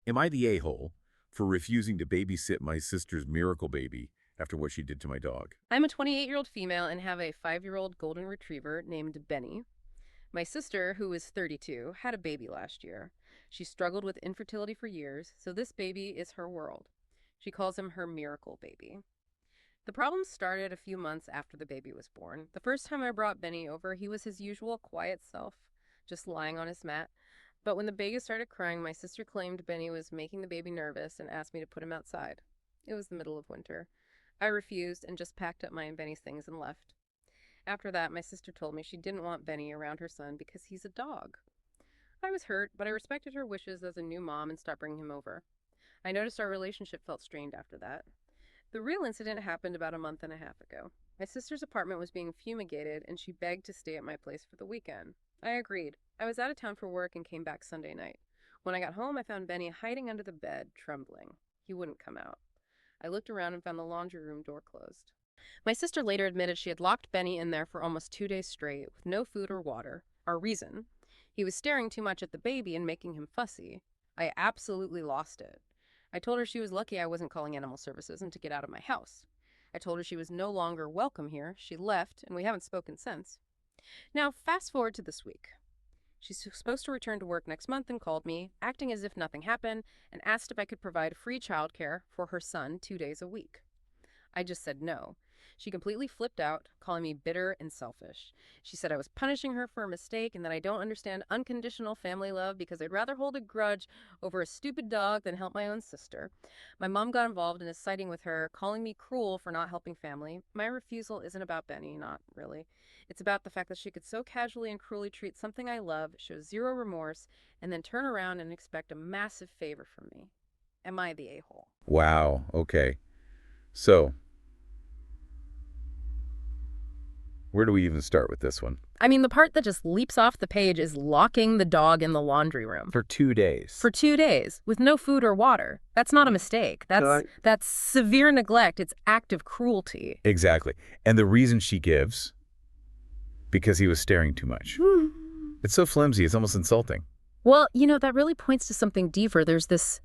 Am I the a-hole for refusing to babysit my sister's miracle baby after what she did to my dog? I'm a 28-year-old female and have a 5-year-old golden retriever named Benny. My sister, who is 32, had a baby last year. She struggled with infertility for years, so this baby is her world. She calls him her miracle baby. The problem started a few months after the baby was born. The first time I brought Benny over, he was his usual quiet self, just lying on his mat. But when the baby started crying, my sister claimed Benny was making the baby nervous and asked me to put him outside. It was the middle of winter. I refused and just packed up my and Benny's things and left. After that, my sister told me she didn't want Benny around her son because he's a dog. I was hurt, but I respected her wishes as a new mom and stopped bringing him over. I noticed our relationship felt strained after that. The real incident happened about a month and a half ago. My sister's apartment was being fumigated, and she begged to stay at my place for the weekend. I agreed. I was out of town for work and came back Sunday night. When I got home, I found Benny hiding under the bed, trembling. He wouldn't come out. I looked around and found the laundry room door closed. My sister later admitted she had locked Benny in there for almost 2 days straight, with no food or water. Our reason? He was staring too much at the baby and making him fussy. I absolutely lost it. I told her she was lucky I wasn't calling animal services and to get out of my house. I told her she was no longer welcome here. She left, and we haven't spoken since. Now, fast forward to this week. She's supposed to return to work next month and called me, acting as if nothing happened, and asked if I could provide free childcare for her son 2 days a week. I just said no. She completely flipped out, calling me bitter and selfish. She said I was punishing her for a mistake and that I don't understand unconditional family love because I'd rather hold a grudge over a stupid dog than help my own sister. My mom got involved and is siding with her, calling me cruel for not helping family. My refusal isn't about Benny, not really. It's about the fact that she could so casually and cruelly treat something I love, show zero remorse, and then turn around and expect a massive favor from me. Am I the a-hole? Wow, okay. So, where do we even start with this one? I mean, the part that just leaps off the page is locking the dog in the laundry room. For 2 days. For 2 days, with no food or water. That's not a mistake. That's severe neglect. It's active cruelty. Exactly. And the reason she gives, because he was staring too much. It's so flimsy, it's almost insulting. Well, that really points to something deeper. There's this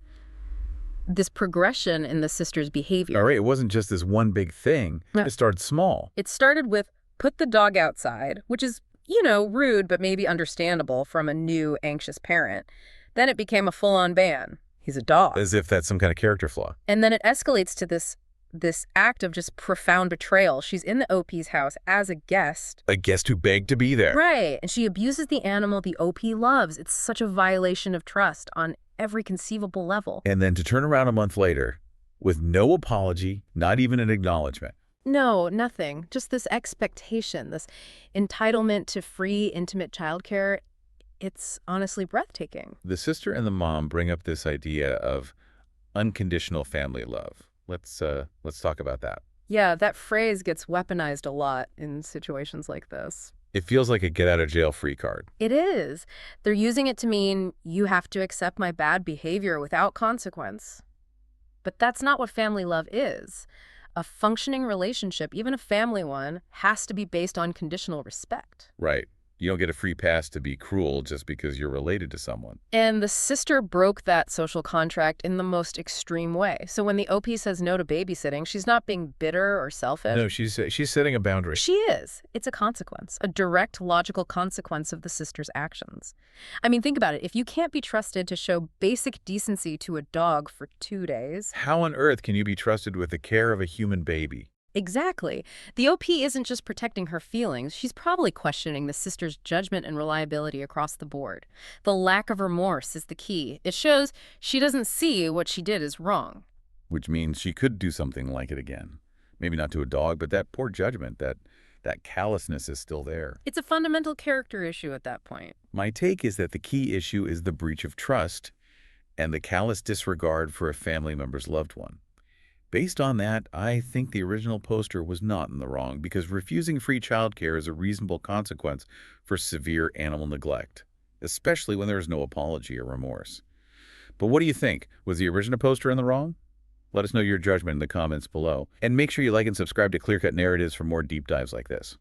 progression in the sister's behavior. All right, it wasn't just this one big thing. No. It started small. It started with put the dog outside, which is, rude but maybe understandable from a new, anxious parent. Then it became a full-on ban. He's a dog. As if that's some kind of character flaw. And then it escalates to this act of just profound betrayal. She's in the OP's house as a guest. A guest who begged to be there. Right. And she abuses the animal the OP loves. It's such a violation of trust on every conceivable level. And then to turn around a month later with no apology, not even an acknowledgement. No, nothing. Just this expectation, this entitlement to free, intimate childcare. It's honestly breathtaking. The sister and the mom bring up this idea of unconditional family love. Let's talk about that. Yeah, that phrase gets weaponized a lot in situations like this. It feels like a get-out-of-jail-free card. It is. They're using it to mean you have to accept my bad behavior without consequence. But that's not what family love is. A functioning relationship, even a family one, has to be based on conditional respect. Right. You don't get a free pass to be cruel just because you're related to someone. And the sister broke that social contract in the most extreme way. So when the OP says no to babysitting, she's not being bitter or selfish. No, she's setting a boundary. She is. It's a consequence, a direct logical consequence of the sister's actions. I mean, think about it. If you can't be trusted to show basic decency to a dog for 2 days... How on earth can you be trusted with the care of a human baby? Exactly. The OP isn't just protecting her feelings. She's probably questioning the sister's judgment and reliability across the board. The lack of remorse is the key. It shows she doesn't see what she did is wrong. Which means she could do something like it again. Maybe not to a dog, but that poor judgment, that callousness is still there. It's a fundamental character issue at that point. My take is that the key issue is the breach of trust and the callous disregard for a family member's loved one. Based on that, I think the original poster was not in the wrong because refusing free childcare is a reasonable consequence for severe animal neglect, especially when there is no apology or remorse. But what do you think? Was the original poster in the wrong? Let us know your judgment in the comments below. And make sure you like and subscribe to Clear Cut Narratives for more deep dives like this.